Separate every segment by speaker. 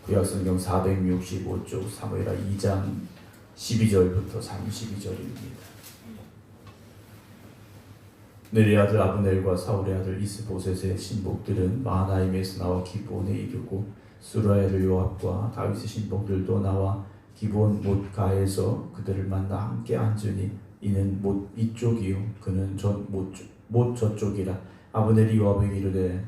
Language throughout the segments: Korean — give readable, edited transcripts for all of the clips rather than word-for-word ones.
Speaker 1: 구약성경 465쪽 사무엘하 2장 12절부터 32절입니다. 넬의 아들 아브넬과 사울의 아들 이스보셋의 신복들은 마하나임에서 나와 기브온에 이르고 수라엘의 요압과 다윗의 신복들도 나와 기브온 못가에서 그들을 만나 함께 앉으니 이는 못 이쪽이요 그는 못 저쪽이라. 아브넬이 요압에게 이르되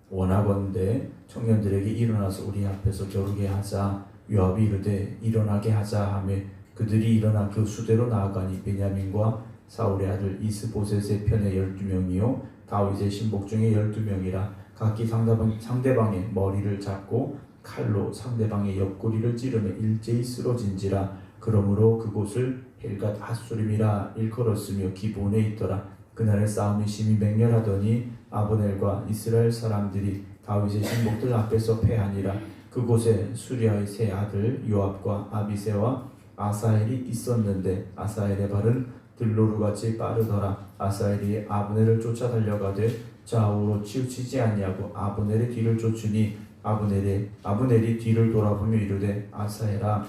Speaker 1: 원하건대 청년들에게 일어나서 우리 앞에서 겨루게 하자. 요압이 이르되 일어나게 하자 하며 그들이 일어나 그 수대로 나아가니 베냐민과 사울의 아들 이스보셋의 편에 12명이요 다윗의 신복 중에 12명이라. 각기 상대방의 머리를 잡고 칼로 상대방의 옆구리를 찌르며 일제히 쓰러진지라. 그러므로 그곳을 헬갓 핫수림이라 일컬었으며 기브온에 있더라. 그날의 싸움이 심히 맹렬하더니 아브넬과 이스라엘 사람들이 다윗의 신복들 앞에서 패하니라. 그곳에 수리아의 세 아들 요압과 아비새와 아사엘이 있었는데 아사엘의 발은 들로루같이 빠르더라. 아사엘이 아브넬을 쫓아 달려가되 좌우로 치우치지 아니하고 아브넬의 뒤를 쫓으니 아브넬이 뒤를 돌아보며 이르되 아사엘아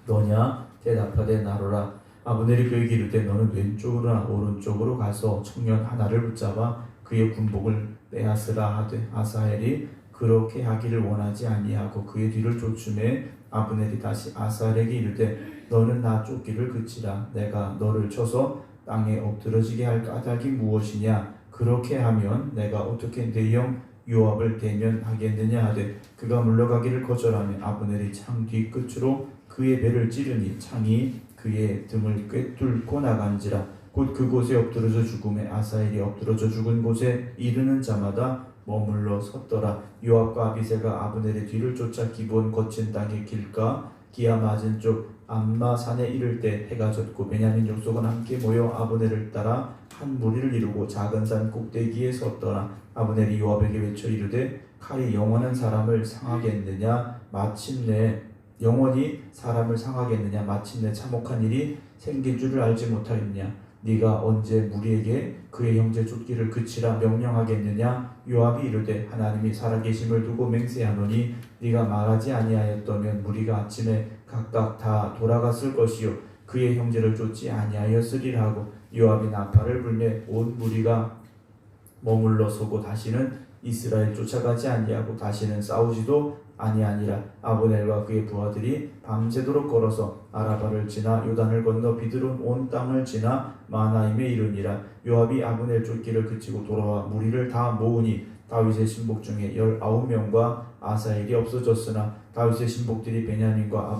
Speaker 1: 너냐? 대답하되 나로라. 아브넬이 그에게 이르되 너는 왼쪽으로나 오른쪽으로 가서 청년 하나를 붙잡아 그의 군복을 빼앗으라 하되 아사엘이 그렇게 하기를 원하지 아니하고 그의 뒤를 쫓으매 아브넬이 다시 아사엘에게 이르되 너는 나 쫓기를 그치라. 내가 너를 쳐서 땅에 엎드러지게 할 까닭이 무엇이냐? 그렇게 하면 내가 어떻게 내 형 요압을 대면하겠느냐 하되 그가 물러가기를 거절하며 아브넬이 창 뒤끝으로 그의 배를 찌르니 창이 그의 등을 꿰뚫고 나간지라. 곧 그곳에 엎드러져 죽음에 아사엘이 엎드러져 죽은 곳에 이르는 자마다 머물러 섰더라. 요압과 아비새가 아브넬의 뒤를 쫓아 기브온 거친 땅의 길가 기아 맞은 쪽 암마 산에 이를 때 해가 졌고 베냐민 족속은 함께 모여 아브넬을 따라 한 무리를 이루고 작은 산 꼭대기에 섰더라. 아브넬이 요압에게 외쳐 이르되 칼이 영원한 사람을 상하겠느냐? 마침내 영원히 사람을 상하겠느냐? 마침내 참혹한 일이 생긴 줄을 알지 못하였냐? 네가 언제 무리에게 그의 형제 쫓기를 그치라 명령하겠느냐? 요압이 이르되 하나님이 살아계심을 두고 맹세하노니 네가 말하지 아니하였다면 무리가 아침에 각각 다 돌아갔을 것이요 그의 형제를 쫓지 아니하였으리라 하고 요압이 나팔을 불매 온 무리가 머물러 서고 다시는 이스라엘 쫓아가지 아니하고 다시는 싸우지도 아니하니라. 아브넬과 그의 부하들이 밤새도록 걸어서 아라바를 지나 요단을 건너 비드론 온 땅을 지나 마하나임에 이르니라. 요압이 아브넬 쫓기를 그치고 돌아와 무리를 다 모으니 다윗의 신복 중에 19명과 아사엘이 없어졌으나 다윗의 신복들이 베냐민과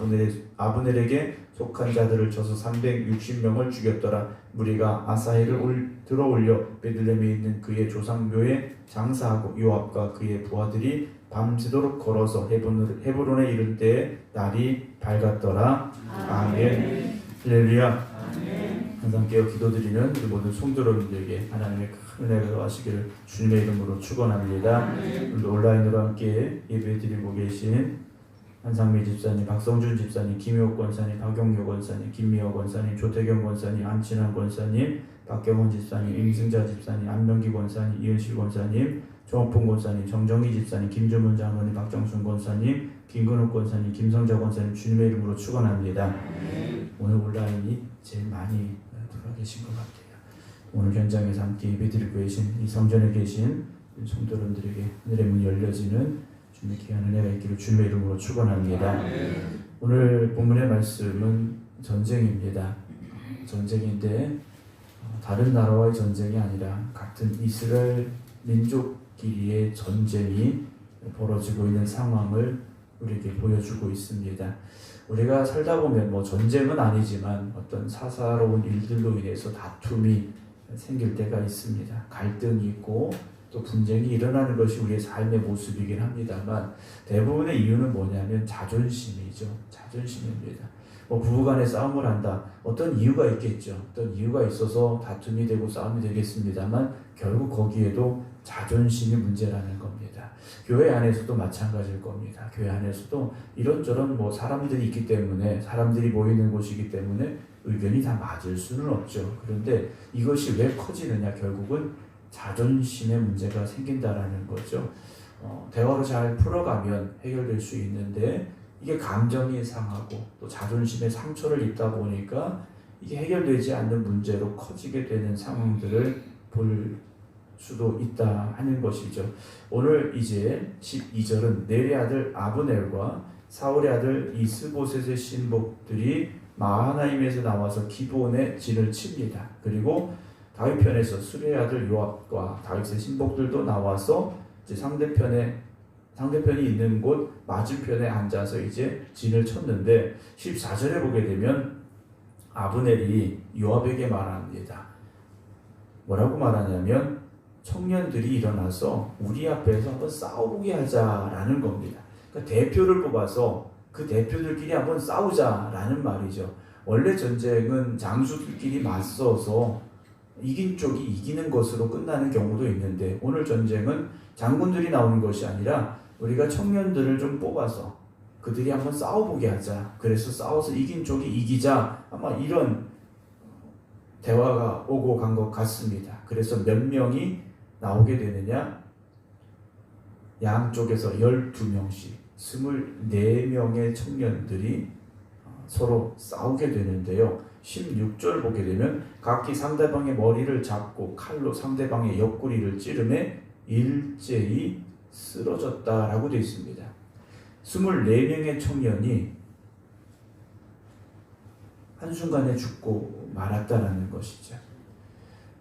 Speaker 1: 아브넬에게 속한 자들을 쳐서 360명을 죽였더라. 무리가 아사엘을 들어올려 베들레헴에 있는 그의 조상묘에 장사하고 요압과 그의 부하들이 밤새도록 걸어서 헤브론에 이를 때에 날이 밝았더라. 아멘. 할렐루야. 항상 깨어 기도드리는 우리 모든 성도님들에게 하나님의 큰 은혜가 하시기를 주님의 이름으로 축원합니다. 오늘도 온라인으로 함께 예배드리고 계신 한상미 집사님, 박성준 집사님, 김효옥 권사님, 박용료 권사님, 김미호 권사님, 조태경 권사님, 안친환 권사님, 박경원 집사님, 임승자 집사님, 안명기 권사님, 이은실 권사님, 정옥풍 권사님, 정정희 집사님, 김주문 장로님, 박정순 권사님, 김근욱 권사님, 김성자 권사님 주님의 이름으로 축원합니다. 오늘 온라인이 제일 많이 들어와 계신 것 같아요. 오늘 현장에서 함께 예배드리고 계신 이 성전에 계신 성도님들에게 하늘의 문이 열려지는 주님의 귀한 은혜가 있기를 주님의 이름으로 축원합니다. 오늘 본문의 말씀은 전쟁입니다. 전쟁인데 다른 나라와의 전쟁이 아니라 같은 이스라엘 민족끼리의 전쟁이 벌어지고 있는 상황을 우리에게 보여주고 있습니다. 우리가 살다 보면 뭐 전쟁은 아니지만 어떤 사사로운 일들로 인해서 다툼이 생길 때가 있습니다. 갈등이 있고 또 분쟁이 일어나는 것이 우리의 삶의 모습이긴 합니다만 대부분의 이유는 뭐냐면 자존심이죠. 자존심입니다. 뭐 부부간에 싸움을 한다. 어떤 이유가 있겠죠. 어떤 이유가 있어서 다툼이 되고 싸움이 되겠습니다만 결국 거기에도 자존심이 문제라는 겁니다. 교회 안에서도 마찬가지일 겁니다. 교회 안에서도 이런저런 뭐 사람들이 있기 때문에 사람들이 모이는 곳이기 때문에 의견이 다 맞을 수는 없죠. 그런데 이것이 왜 커지느냐 결국은 자존심의 문제가 생긴다라는 거죠. 대화로 잘 풀어가면 해결될 수 있는데 이게 감정이 상하고 또 자존심에 상처를 입다 보니까 이게 해결되지 않는 문제로 커지게 되는 상황들을 볼 수도 있다 하는 것이죠. 오늘 이제 12절은 넬의 아들 아브넬과 사울의 아들 이스보셋의 신복들이 마하나임에서 나와서 기브온에 진을 칩니다. 그리고 다윗 편에서 수레의 아들 요압과 다윗의 신복들도 나와서 이제 상대편이 있는 곳 맞은편에 앉아서 이제 진을 쳤는데 14절에 보게 되면 아브넬이 요압에게 말합니다. 뭐라고 말하냐면 청년들이 일어나서 우리 앞에서 한번 싸워보게 하자라는 겁니다. 그러니까 대표를 뽑아서 그 대표들끼리 한번 싸우자라는 말이죠. 원래 전쟁은 장수들끼리 맞서서 이긴 쪽이 이기는 것으로 끝나는 경우도 있는데 오늘 전쟁은 장군들이 나오는 것이 아니라 우리가 청년들을 좀 뽑아서 그들이 한번 싸워보게 하자. 그래서 싸워서 이긴 쪽이 이기자. 아마 이런 대화가 오고 간 것 같습니다. 그래서 몇 명이 나오게 되느냐? 양쪽에서 12명씩 24명의 청년들이 서로 싸우게 되는데요. 16절 보게 되면 각기 상대방의 머리를 잡고 칼로 상대방의 옆구리를 찌르매 일제히 쓰러졌다라고 되어 있습니다. 24명의 청년이 한순간에 죽고 말았다라는 것이죠.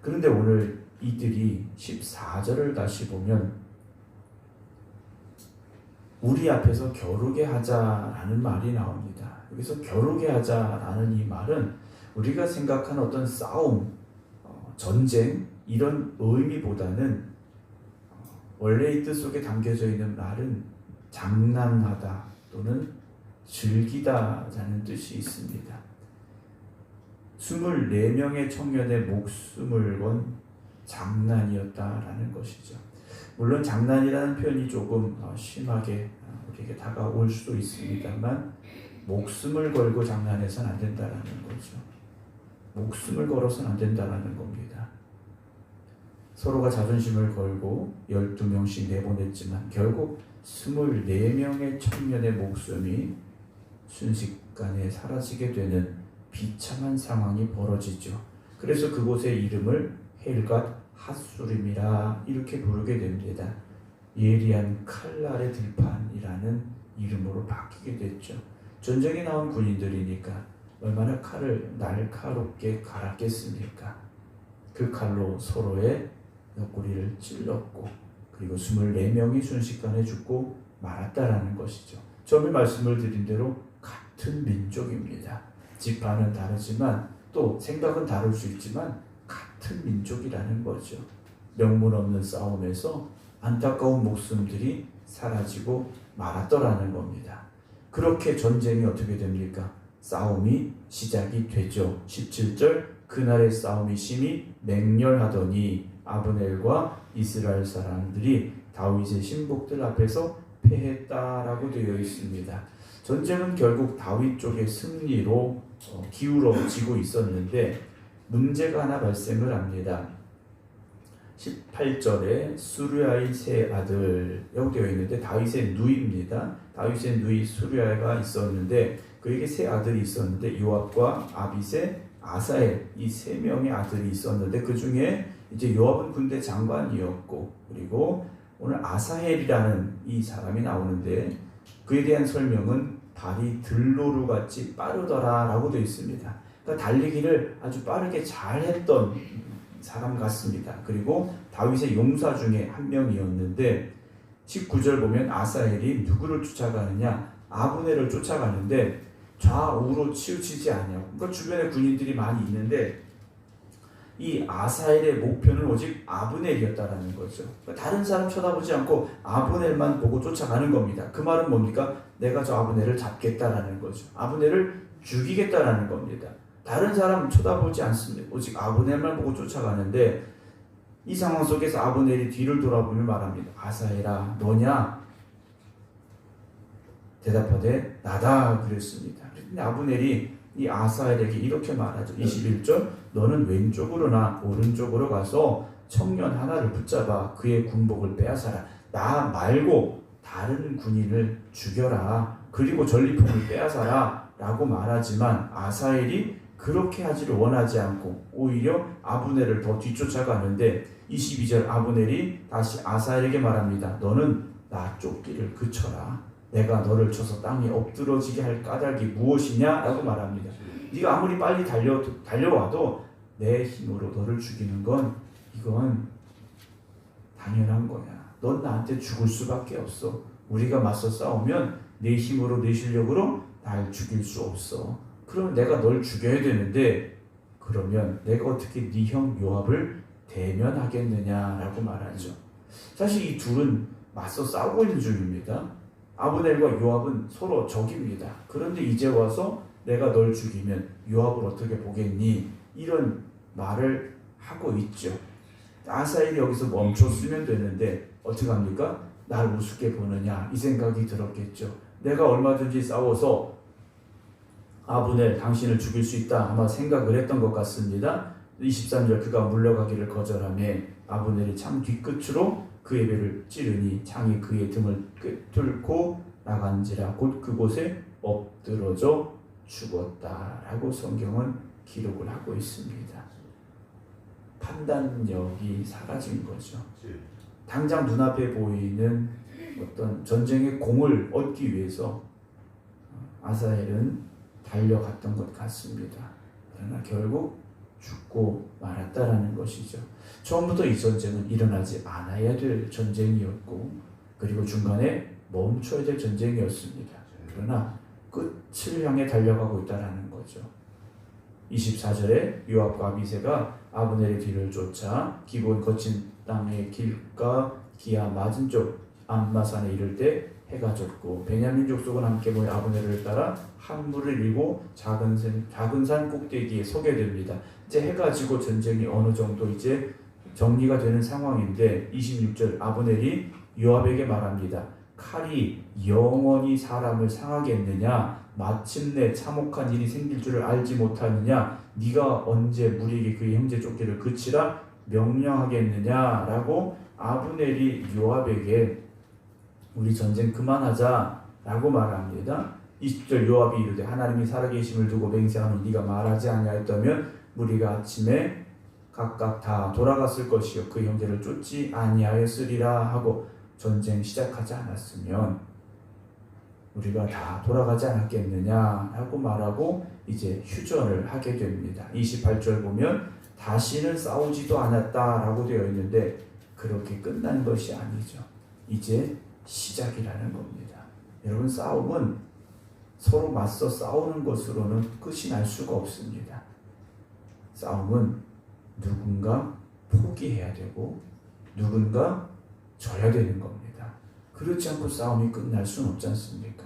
Speaker 1: 그런데 오늘 이들이 14절을 다시 보면 우리 앞에서 겨루게 하자라는 말이 나옵니다. 여기서 겨루게 하자라는 이 말은 우리가 생각하는 어떤 싸움, 전쟁 이런 의미보다는 원래의 뜻 속에 담겨져 있는 말은 장난하다 또는 즐기다라는 뜻이 있습니다. 24명의 청년의 목숨을 건 장난이었다라는 것이죠. 물론 장난이라는 표현이 조금 심하게 우리에게 다가올 수도 있습니다만 목숨을 걸고 장난해서는 안 된다라는 거죠. 목숨을 걸어서는 안 된다라는 겁니다. 서로가 자존심을 걸고 12명씩 내보냈지만 결국 24명의 청년의 목숨이 순식간에 사라지게 되는 비참한 상황이 벌어지죠. 그래서 그곳의 이름을 헬갓 핫수림이라 이렇게 부르게 됩니다. 예리한 칼날의 들판이라는 이름으로 바뀌게 됐죠. 전쟁에 나온 군인들이니까 얼마나 칼을 날카롭게 갈았겠습니까? 그 칼로 서로의 옆구리를 찔렀고 그리고 24명이 순식간에 죽고 말았다라는 것이죠. 처음에 말씀을 드린 대로 같은 민족입니다. 지파는 다르지만 또 생각은 다를 수 있지만 같은 민족이라는 거죠. 명분 없는 싸움에서 안타까운 목숨들이 사라지고 말았더라는 겁니다. 그렇게 전쟁이 어떻게 됩니까? 싸움이 시작이 되죠. 17절 그날의 싸움이 심히 맹렬하더니 아브넬과 이스라엘 사람들이 다윗의 신복들 앞에서 패했다라고 되어 있습니다. 전쟁은 결국 다윗 쪽의 승리로 기울어지고 있었는데 문제가 하나 발생을 합니다. 18절에 수르야의 세 아들이라고 되어 있는데 다윗의 누이입니다. 다윗의 누이 수르야가 있었는데 그에게 세 아들이 있었는데 요압과 아비세, 아사엘 이 세 명의 아들이 있었는데 그 중에 이제 요압은 군대 장관이었고 그리고 오늘 아사헬이라는 이 사람이 나오는데 그에 대한 설명은 발이 들노루같이 빠르더라라고 되어 있습니다. 그러니까 달리기를 아주 빠르게 잘했던 사람 같습니다. 그리고 다윗의 용사 중에 한 명이었는데 19절 보면 아사헬이 누구를 쫓아가느냐 아브넬을 쫓아가는데 좌우로 치우치지 않냐고. 그러니까 주변에 군인들이 많이 있는데 이 아사헬의 목표는 오직 아브넬이었다라는 거죠. 그러니까 다른 사람 쳐다보지 않고 아브넬만 보고 쫓아가는 겁니다. 그 말은 뭡니까? 내가 저 아브넬을 잡겠다라는 거죠. 아브넬을 죽이겠다라는 겁니다. 다른 사람 쳐다보지 않습니다. 오직 아브넬만 보고 쫓아가는데 이 상황 속에서 아브넬이 뒤를 돌아보며 말합니다. 아사헬아 너냐? 대답하되 나다 그랬습니다. 근데 아브넬이 이 아사헬에게 이렇게 말하죠. 21절 너는 왼쪽으로나 오른쪽으로 가서 청년 하나를 붙잡아 그의 군복을 빼앗아라. 나 말고 다른 군인을 죽여라. 그리고 전리품을 빼앗아라. 라고 말하지만 아사엘이 그렇게 하지를 원하지 않고 오히려 아브넬을 더 뒤쫓아가는데 22절 아브넬이 다시 아사엘에게 말합니다. 너는 나 쫓기를 그쳐라. 내가 너를 쳐서 땅에 엎드러지게 할 까닭이 무엇이냐? 라고 말합니다. 네가 아무리 빨리 달려와도 내 힘으로 너를 죽이는 건 이건 당연한 거야. 넌 나한테 죽을 수밖에 없어. 우리가 맞서 싸우면 내 힘으로 내 실력으로 날 죽일 수 없어. 그럼 내가 널 죽여야 되는데 그러면 내가 어떻게 네 형 요압을 대면하겠느냐라고 말하죠. 사실 이 둘은 맞서 싸우고 있는 중입니다. 아브넬과 요압은 서로 적입니다. 그런데 이제 와서 내가 널 죽이면 요압을 어떻게 보겠니? 이런 말을 하고 있죠. 아사엘이 여기서 멈췄으면 되는데 어떻게 합니까? 날 우습게 보느냐 이 생각이 들었겠죠. 내가 얼마든지 싸워서 아브넬 당신을 죽일 수 있다 아마 생각을 했던 것 같습니다. 23절 그가 물러가기를 거절하며 아브넬이 창 뒤끝으로 그의 배를 찌르니 창이 그의 등을 꿰뚫고 나간지라 곧 그곳에 엎드러져 죽었다라고 성경은 기록을 하고 있습니다. 판단력이 사라진 거죠. 당장 눈앞에 보이는 어떤 전쟁의 공을 얻기 위해서 아사엘은 달려갔던 것 같습니다. 그러나 결국 죽고 말았다라는 것이죠. 처음부터 이 전쟁은 일어나지 않아야 될 전쟁이었고 그리고 중간에 멈춰야 될 전쟁이었습니다. 그러나 끝을 향해 달려가고 있다라는 거죠. 24절에 요압과 아비새가 아브넬의 뒤를 쫓아 기본 거친 땅의 길가 기아 맞은 쪽 암마산에 이를 때 해가 졌고 베냐민 족속은 함께 모여 아브넬을 따라 한 물을 일고 작은 산 꼭대기에 서게 됩니다. 이제 해가 지고 전쟁이 어느 정도 이제 정리가 되는 상황인데 26절 아브넬이 요압에게 말합니다. 칼이 영원히 사람을 상하겠느냐? 마침내 참혹한 일이 생길 줄을 알지 못하느냐? 네가 언제 무리에게 그의 형제 쫓기를 그치라 명령하겠느냐라고 아브넬이 요압에게 우리 전쟁 그만하자라고 말합니다. 20절 요압이 이르되 하나님이 살아계심을 두고 맹세하노니 네가 말하지 아니하였다면 무리가 아침에 각각 다 돌아갔을 것이요 그 형제를 쫓지 아니하였으리라 하고 전쟁 시작하지 않았으면 우리가 다 돌아가지 않았겠느냐라고 말하고 이제 휴전을 하게 됩니다. 28절 보면 다시는 싸우지도 않았다라고 되어 있는데 그렇게 끝난 것이 아니죠. 이제 시작이라는 겁니다. 여러분 싸움은 서로 맞서 싸우는 것으로는 끝이 날 수가 없습니다. 싸움은 누군가 포기해야 되고 누군가 져야 되는 겁니다. 그렇지 않고 싸움이 끝날 수는 없지 않습니까?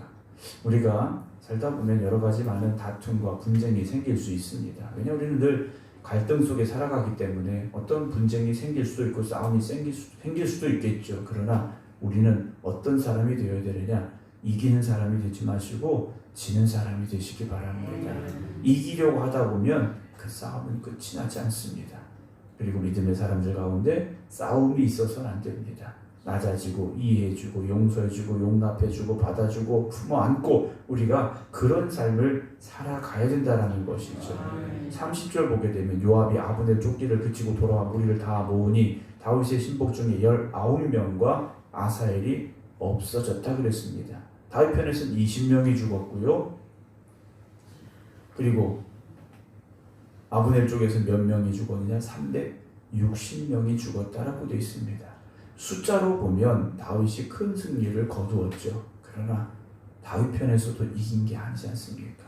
Speaker 1: 우리가 살다 보면 여러 가지 많은 다툼과 분쟁이 생길 수 있습니다. 왜냐하면 우리는 늘 갈등 속에 살아가기 때문에 어떤 분쟁이 생길 수도 있고 싸움이 생길 수도 있겠죠. 그러나 우리는 어떤 사람이 되어야 되느냐? 이기는 사람이 되지 마시고 지는 사람이 되시기 바랍니다. 이기려고 하다 보면 그 싸움은 끝이 나지 않습니다. 그리고 믿음의 사람들 가운데 싸움이 있어서는 안 됩니다. 낮아지고 이해해주고 용서해주고 용납해주고 받아주고 품어안고 우리가 그런 삶을 살아가야 된다는 것이죠. 30절 보게 되면 요압이 아브넬 쫓기를 그치고 돌아와 무리를 다 모으니 다윗의 신복 중에 19명과 아사엘이 없어졌다 그랬습니다. 다윗 편에서는 20명이 죽었고요. 그리고 아브넬 쪽에서 몇 명이 죽었느냐? 360명이 죽었다라고 되어 있습니다. 숫자로 보면 다윗이 큰 승리를 거두었죠. 그러나 다윗 편에서도 이긴 게 아니지 않습니까?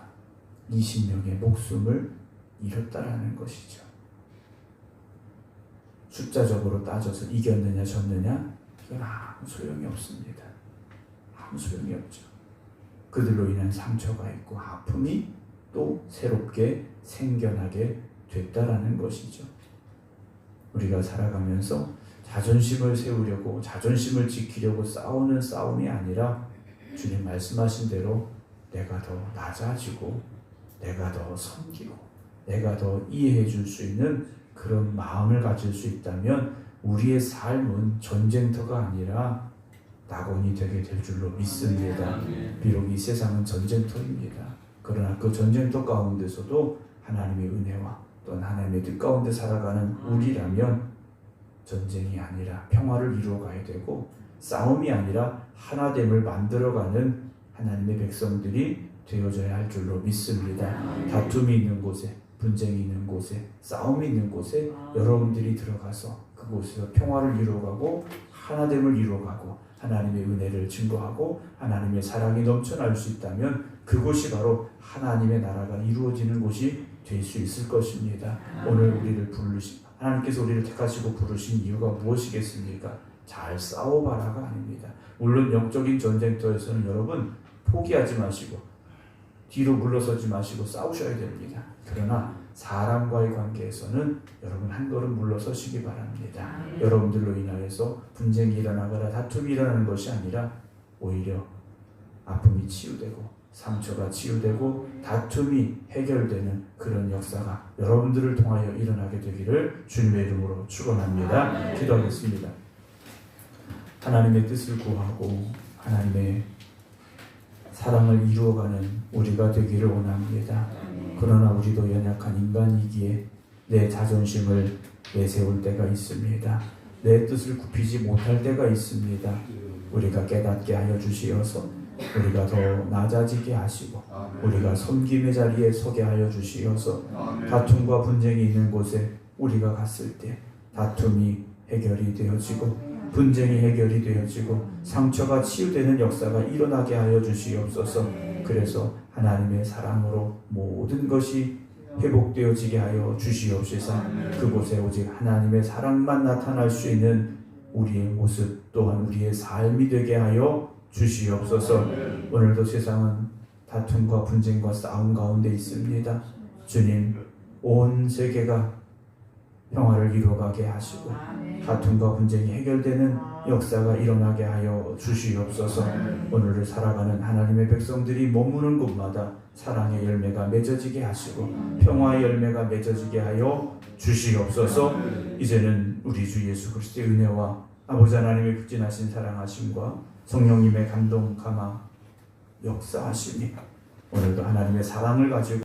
Speaker 1: 20명의 목숨을 잃었다라는 것이죠. 숫자적으로 따져서 이겼느냐 졌느냐 이건 아무 소용이 없습니다. 아무 소용이 없죠. 그들로 인한 상처가 있고 아픔이 또 새롭게 생겨나게 됐다라는 것이죠. 우리가 살아가면서 자존심을 세우려고 자존심을 지키려고 싸우는 싸움이 아니라 주님 말씀하신 대로 내가 더 낮아지고 내가 더 섬기고 내가 더 이해해 줄 수 있는 그런 마음을 가질 수 있다면 우리의 삶은 전쟁터가 아니라 낙원이 되게 될 줄로 믿습니다. 비록 이 세상은 전쟁터입니다. 그러나 그 전쟁터 가운데서도 하나님의 은혜와 또 하나님의 뜻 가운데 살아가는 우리라면 전쟁이 아니라 평화를 이루어가야 되고 싸움이 아니라 하나됨을 만들어가는 하나님의 백성들이 되어져야 할 줄로 믿습니다. 다툼이 있는 곳에, 분쟁이 있는 곳에, 싸움이 있는 곳에 여러분들이 들어가서 그곳에서 평화를 이루어가고 하나됨을 이루어가고 하나님의 은혜를 증거하고 하나님의 사랑이 넘쳐날 수 있다면 그곳이 바로 하나님의 나라가 이루어지는 곳이 될 수 있을 것입니다. 오늘 우리를 하나님께서 우리를 택하시고 부르신 이유가 무엇이겠습니까? 잘 싸워봐라가 아닙니다. 물론 영적인 전쟁터에서는 여러분 포기하지 마시고 뒤로 물러서지 마시고 싸우셔야 됩니다. 그러나 사람과의 관계에서는 여러분 한 걸음 물러서시기 바랍니다. 여러분들로 인하여서 분쟁이 일어나거나 다툼이 일어나는 것이 아니라 오히려 아픔이 치유되고 상처가 치유되고 다툼이 해결되는 그런 역사가 여러분들을 통하여 일어나게 되기를 주님의 이름으로 축원합니다. 기도하겠습니다. 하나님의 뜻을 구하고 하나님의 사랑을 이루어가는 우리가 되기를 원합니다. 그러나 우리도 연약한 인간이기에 내 자존심을 내세울 때가 있습니다. 내 뜻을 굽히지 못할 때가 있습니다. 우리가 깨닫게 하여 주시어서 우리가 더 낮아지게 하시고 우리가 섬김의 자리에 서게 하여 주시어서 다툼과 분쟁이 있는 곳에 우리가 갔을 때 다툼이 해결이 되어지고 분쟁이 해결이 되어지고 상처가 치유되는 역사가 일어나게 하여 주시옵소서. 그래서 하나님의 사랑으로 모든 것이 회복되어지게 하여 주시옵소서. 그곳에 오직 하나님의 사랑만 나타날 수 있는 우리의 모습 또한 우리의 삶이 되게 하여 주시옵소서. 오늘도 세상은 다툼과 분쟁과 싸움 가운데 있습니다. 주님, 온 세계가 평화를 이루어가게 하시고 다툼과 분쟁이 해결되는 역사가 일어나게 하여 주시옵소서. 오늘을 살아가는 하나님의 백성들이 머무는 곳마다 사랑의 열매가 맺어지게 하시고 평화의 열매가 맺어지게 하여 주시옵소서. 이제는 우리 주 예수 그리스도의 은혜와 아버지 하나님의 극진하신 사랑하심과 성령님의 감동 감화 역사하심이 오늘도 하나님의 사랑을 가지고